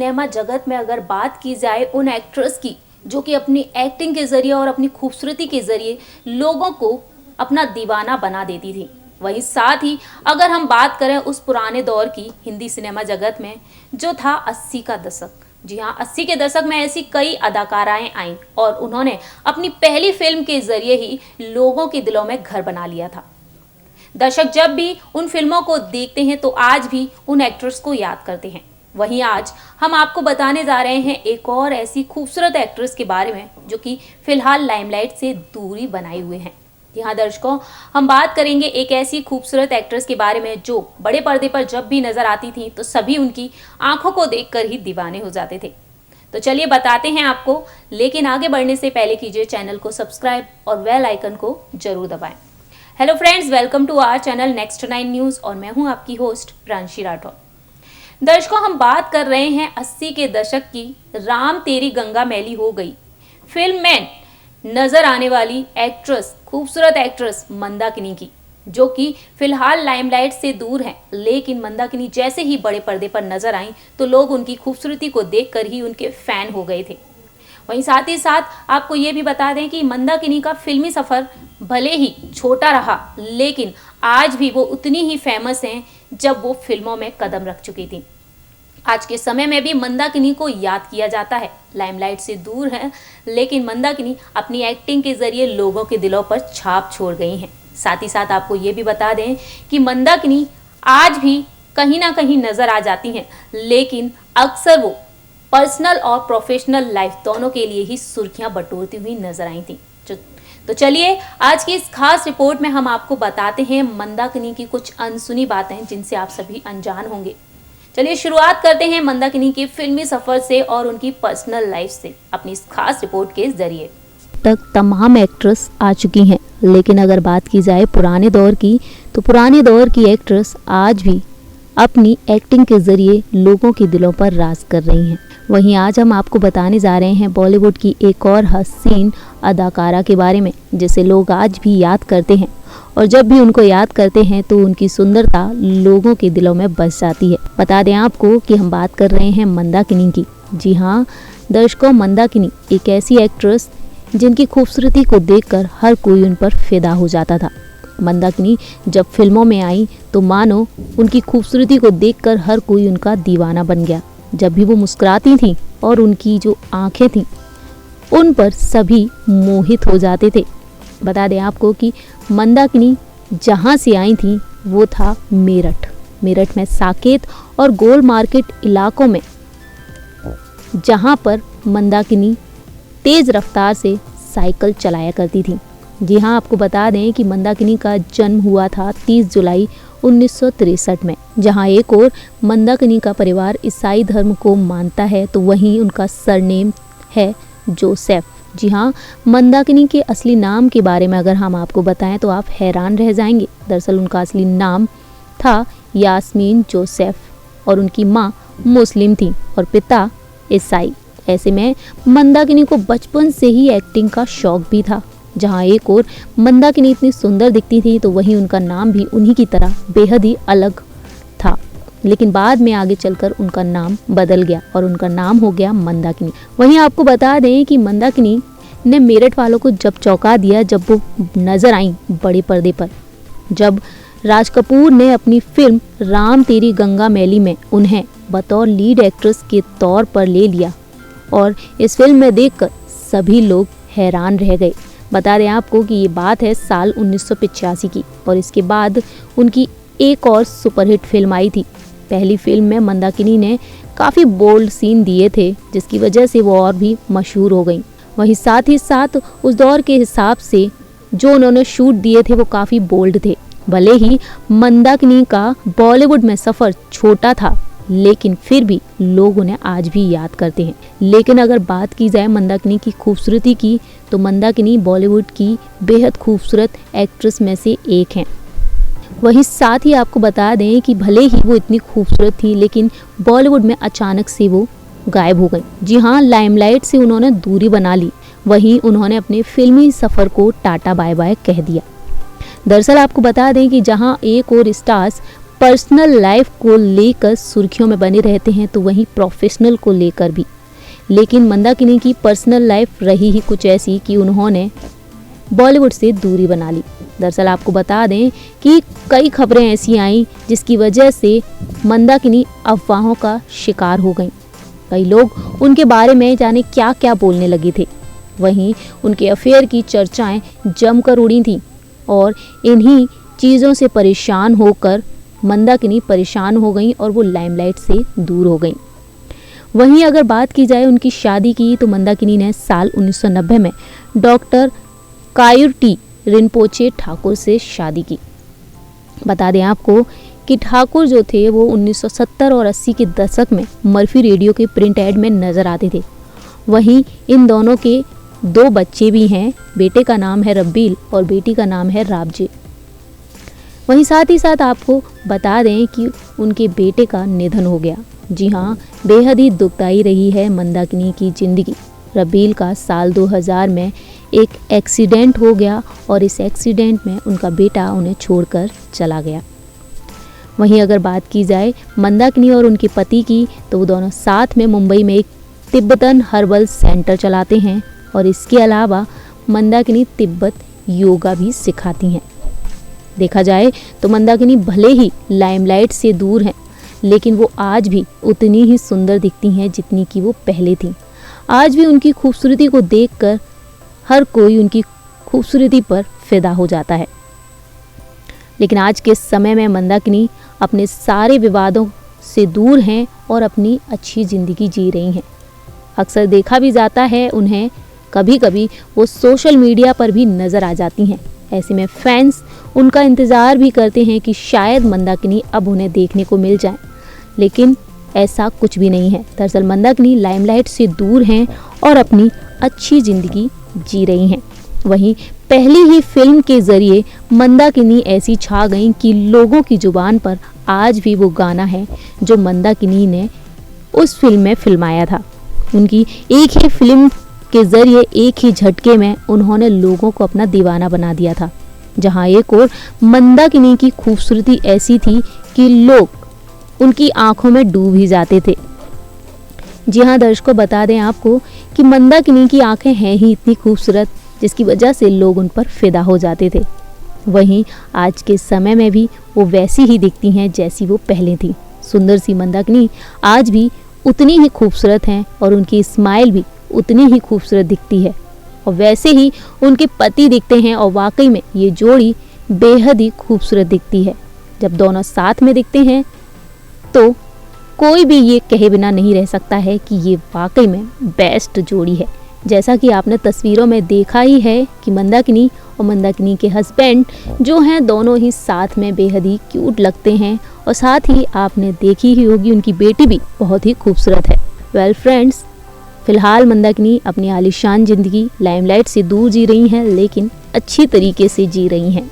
Cinema जगत में अगर बात की जाए उन एक्ट्रेस की जो कि अपनी एक्टिंग के जरिए और अपनी खूबसूरती के जरिए लोगों को अपना दीवाना बना देती थी, वहीं साथ ही अगर हम बात करें उस पुराने दौर की हिंदी सिनेमा जगत में जो था 80 का दशक। जी हाँ, 80 के दशक में ऐसी कई अदाकाराएं आईं और उन्होंने अपनी पहली फिल्म के जरिए ही लोगों के दिलों में घर बना लिया था। दर्शक जब भी उन फिल्मों को देखते हैं तो आज भी उन एक्ट्रेस को याद करते हैं। वहीं आज हम आपको बताने जा रहे हैं एक और ऐसी खूबसूरत एक्ट्रेस के बारे में जो कि फिलहाल लाइमलाइट से दूरी बनाए हुए हैं। यहाँ दर्शकों, हम बात करेंगे एक ऐसी खूबसूरत एक्ट्रेस के बारे में जो बड़े पर्दे पर जब भी नजर आती थी तो सभी उनकी आंखों को देखकर ही दीवाने हो जाते थे। तो चलिए बताते हैं आपको, लेकिन आगे बढ़ने से पहले कीजिए चैनल को सब्सक्राइब और बेल आइकन को जरूर दबाएं। Hello friends, welcome to our channel next 9 news और मैं हूं आपकी होस्ट प्रांशी राठौर। दर्शकों, हम बात कर रहे हैं 80 के दशक की राम तेरी गंगा मैली हो गई फिल्म में नजर आने वाली एक्ट्रेस, खूबसूरत एक्ट्रेस मंदाकिनी की, जो कि फिलहाल लाइमलाइट से दूर हैं। लेकिन मंदाकिनी जैसे ही बड़े पर्दे पर नजर आई तो लोग उनकी खूबसूरती को देखकर ही उनके फैन हो गए थे। वहीं साथ ही साथ आपको ये भी बता दें कि मंदाकिनी का फिल्मी सफर भले ही छोटा रहा लेकिन आज भी वो उतनी ही फेमस हैं जब वो फिल्मों में कदम रख चुकी थी। आज के समय में भी मंदाकिनी को याद किया जाता है। लाइमलाइट से दूर है लेकिन मंदाकिनी अपनी एक्टिंग के जरिए लोगों के दिलों पर छाप छोड़ गई हैं। साथ ही साथ आपको ये भी बता दें कि मंदाकिनी आज भी कहीं ना कहीं नजर आ जाती हैं, लेकिन अक्सर वो पर्सनल और प्रोफेशनल लाइफ दोनों के लिए ही सुर्खियां बटोरती हुई नजर आई थी। तो चलिए आज की इस खास रिपोर्ट में हम आपको बताते हैं मंदाकिनी की कुछ अनसुनी बातें जिनसे आप सभी अनजान होंगे। चलिए शुरुआत करते हैं मंदाकिनी के फिल्मी सफर से और उनकी पर्सनल लाइफ से अपनी इस खास रिपोर्ट के जरिए। तक तमाम एक्ट्रेस आ चुकी हैं, लेकिन अगर बात की जाए पुराने दौर की तो पुराने दौर की एक्ट्रेस आज भी अपनी एक्टिंग के जरिए लोगों के दिलों पर राज कर रही हैं। वहीं आज हम आपको बताने जा रहे हैं बॉलीवुड की एक और हसीन अदाकारा के बारे में जिसे लोग आज भी याद करते हैं और जब भी उनको याद करते हैं तो उनकी सुंदरता लोगों के दिलों में बस जाती है। बता दें आपको कि हम बात कर रहे हैं मंदाकिनी की। जी हाँ दर्शकों, मंदाकिनी एक ऐसी एक्ट्रेस जिनकी खूबसूरती को देखकर हर कोई उन पर फिदा हो जाता था। मंदाकिनी जब फिल्मों में आई तो मानो उनकी खूबसूरती को देखकर हर कोई उनका दीवाना बन गया। जब भी वो मुस्कुराती थीं और उनकी जो आंखें थीं उन पर सभी मोहित हो जाते थे। बता दें आपको कि मंदाकिनी जहाँ से आई थी वो था मेरठ में साकेत और गोल मार्केट इलाकों में, जहाँ पर मंदाकिनी तेज रफ्तार से साइकिल चलाया करती थी। जी हाँ, आपको बता दें कि मंदाकिनी का जन्म हुआ था 30 जुलाई 1963 में। जहाँ एक और मंदाकिनी का परिवार ईसाई धर्म को मानता है तो वहीं उनका सरनेम है जोसेफ। जी हाँ, मंदाकिनी के असली नाम के बारे में अगर हम आपको बताएं तो आप हैरान रह जाएंगे। दरअसल उनका असली नाम था यास्मीन जोसेफ और उनकी माँ मुस्लिम थी और पिता ईसाई। ऐसे में मंदाकिनी को बचपन से ही एक्टिंग का शौक भी था। जहाँ एक और मंदाकिनी इतनी सुंदर दिखती थी तो वहीं उनका नाम भी उन्हीं की तरह बेहद ही अलग था, लेकिन बाद में आगे चलकर उनका नाम बदल गया और उनका नाम हो गया मंदाकिनी। वहीं आपको बता दें कि मंदाकिनी ने मेरठ वालों को जब चौंका दिया जब वो नजर आई बड़े पर्दे पर, जब राज कपूर ने अपनी फिल्म राम तेरी गंगा मैली में उन्हें बतौर लीड एक्ट्रेस के तौर पर ले लिया और इस फिल्म में देखकर सभी लोग हैरान रह गए। बता दें आपको कि ये बात है साल 1985 की और इसके बाद उनकी एक और सुपरहिट फिल्म आई थी। पहली फिल्म में मंदाकिनी ने काफ़ी बोल्ड सीन दिए थे जिसकी वजह से वो और भी मशहूर हो गई। वहीं साथ ही साथ उस दौर के हिसाब से जो उन्होंने शूट दिए थे वो काफ़ी बोल्ड थे। भले ही मंदाकिनी का बॉलीवुड में सफ़र छोटा था लेकिन फिर भी लोग उन्हें आज भी याद करते हैं। लेकिन अगर बात की जाए मंदाकिनी की खूबसूरती की तो मंदाकिनी बॉलीवुड की बेहद खूबसूरत एक्ट्रेस में से एक हैं। वहीं साथ ही आपको बता दें कि भले ही वो इतनी खूबसूरत थी लेकिन बॉलीवुड में अचानक से वो गायब हो गई। जी हाँ, लाइमलाइट से उन्होंने दूरी बना ली। वहीं उन्होंने अपने फिल्मी सफ़र को टाटा बाय बाय कह दिया। दरअसल आपको बता दें कि जहां एक और स्टार्स पर्सनल लाइफ को लेकर सुर्खियों में बने रहते हैं तो वहीं प्रोफेशनल को लेकर भी। लेकिन मंदाकिनी की पर्सनल लाइफ रही ही कुछ ऐसी कि उन्होंने बॉलीवुड से दूरी बना ली। दरअसल आपको बता दें कि कई खबरें ऐसी आईं जिसकी वजह से मंदाकिनी अफवाहों का शिकार हो गईं। कई लोग उनके बारे में जाने क्या क्या बोलने लगे थे। वहीं उनके अफेयर की चर्चाएं जमकर उड़ी थीं और इन्हीं चीज़ों से परेशान होकर मंदाकिनी परेशान हो गईं और वो लाइमलाइट से दूर हो गईं। वहीं अगर बात की जाए उनकी शादी की तो मंदाकिनी ने साल 1990 में डॉक्टर कायुर्टी रिनपोचे ठाकुर से शादी की। बता दें आपको कि ठाकुर जो थे वो 1970 और 80 के दशक में मर्फी रेडियो के प्रिंट एड में नजर आते थे। वहीं इन दोनों के 2 बच्चे भी हैं। बेटे का नाम है रब्बील और बेटी का नाम है राबजे। वहीं साथ ही साथ आपको बता दें कि उनके बेटे का निधन हो गया। जी हाँ, बेहद ही दुखदाई रही है मंदाकिनी की ज़िंदगी। रब्बील का साल 2000 में एक एक्सीडेंट हो गया और इस एक्सीडेंट में उनका बेटा उन्हें छोड़कर चला गया। वहीं अगर बात की जाए मंदाकिनी और उनके पति की तो वो दोनों साथ में मुंबई में एक तिब्बतन हर्बल सेंटर चलाते हैं और इसके अलावा मंदाकिनी तिब्बत योगा भी सिखाती हैं। देखा जाए तो मंदाकिनी भले ही लाइमलाइट से दूर हैं, लेकिन वो आज भी उतनी ही सुंदर दिखती हैं जितनी कि वो पहले थीं। आज भी उनकी खूबसूरती को देखकर हर कोई उनकी खूबसूरती पर फिदा हो जाता है। लेकिन आज के समय में मंदाकिनी अपने सारे विवादों से दूर हैं और अपनी अच्छी ज़िंदगी जी रही हैं। अक्सर देखा भी जाता है उन्हें, कभी कभी वो सोशल मीडिया पर भी नज़र आ जाती हैं। ऐसे में फैंस उनका इंतज़ार भी करते हैं कि शायद मंदाकिनी अब उन्हें देखने को मिल जाए, लेकिन ऐसा कुछ भी नहीं है। दरअसल मंदाकिनी लाइमलाइट से दूर हैं और अपनी अच्छी ज़िंदगी जी रही हैं। वहीं पहली ही फिल्म के ज़रिए मंदाकिनी ऐसी छा गईं कि लोगों की ज़ुबान पर आज भी वो गाना है जो मंदाकिनी ने उस फिल्म में फिल्माया था। उनकी एक ही फिल्म के ज़रिए एक ही झटके में उन्होंने लोगों को अपना दीवाना बना दिया था। जहां एक और मंदाकिनी की खूबसूरती ऐसी थी कि लोग उनकी आंखों में डूब ही जाते थे। जी हाँ दर्शकों, बता दें आपको कि मंदाकिनी की आंखें हैं ही इतनी खूबसूरत जिसकी वजह से लोग उन पर फिदा हो जाते थे। वहीं आज के समय में भी वो वैसी ही दिखती हैं जैसी वो पहले थी। सुंदर सी मंदाकिनी आज भी उतनी ही खूबसूरत हैं और उनकी स्माइल भी उतनी ही खूबसूरत दिखती है और वैसे ही उनके पति दिखते हैं और वाकई में ये जोड़ी बेहद ही खूबसूरत दिखती है। जब दोनों साथ में दिखते हैं तो कोई भी ये कहे बिना नहीं रह सकता है कि ये वाकई में बेस्ट जोड़ी है। जैसा कि आपने तस्वीरों में देखा ही है कि मंदाकिनी और मंदाकिनी के हस्बैंड जो हैं दोनों ही साथ में बेहद ही क्यूट लगते हैं और साथ ही आपने देखी ही होगी उनकी बेटी भी बहुत ही खूबसूरत है। वेल फ्रेंड्स, फिलहाल मंदाकिनी अपनी आलीशान ज़िंदगी लाइमलाइट से दूर जी रही हैं, लेकिन अच्छी तरीके से जी रही हैं।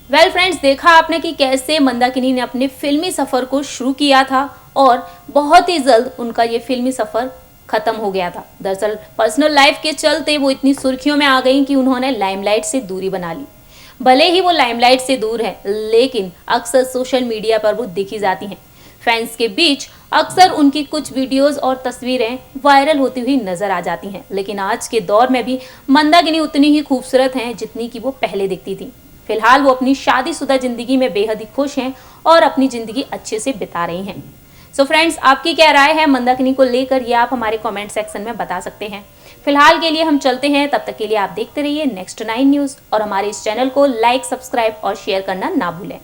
वेल फ्रेंड्स, देखा आपने कि कैसे मंदाकिनी ने अपने फिल्मी सफ़र को शुरू किया था और बहुत ही जल्द उनका ये फिल्मी सफ़र ख़त्म हो गया था। दरअसल पर्सनल लाइफ के चलते वो इतनी सुर्खियों में आ गई कि उन्होंने लाइमलाइट से दूरी बना ली। भले ही वो लाइमलाइट से दूर हैं, लेकिन अक्सर सोशल मीडिया पर वो दिखी जाती हैं। फैंस के बीच अक्सर उनकी कुछ वीडियोस और तस्वीरें वायरल होती हुई नजर आ जाती हैं। लेकिन आज के दौर में भी मंदाकिनी उतनी ही खूबसूरत हैं जितनी कि वो पहले दिखती थी। फिलहाल वो अपनी शादीशुदा जिंदगी में बेहद ही खुश हैं और अपनी जिंदगी अच्छे से बिता रही हैं। सो फ्रेंड्स, आपकी क्या राय है मंदाकिनी को लेकर, ये आप हमारे कमेंट सेक्शन में बता सकते हैं। फिलहाल के लिए हम चलते हैं, तब तक के लिए आप देखते रहिए नेक्स्ट 9 न्यूज़ और हमारे इस चैनल को लाइक, सब्सक्राइब और शेयर करना ना भूलें।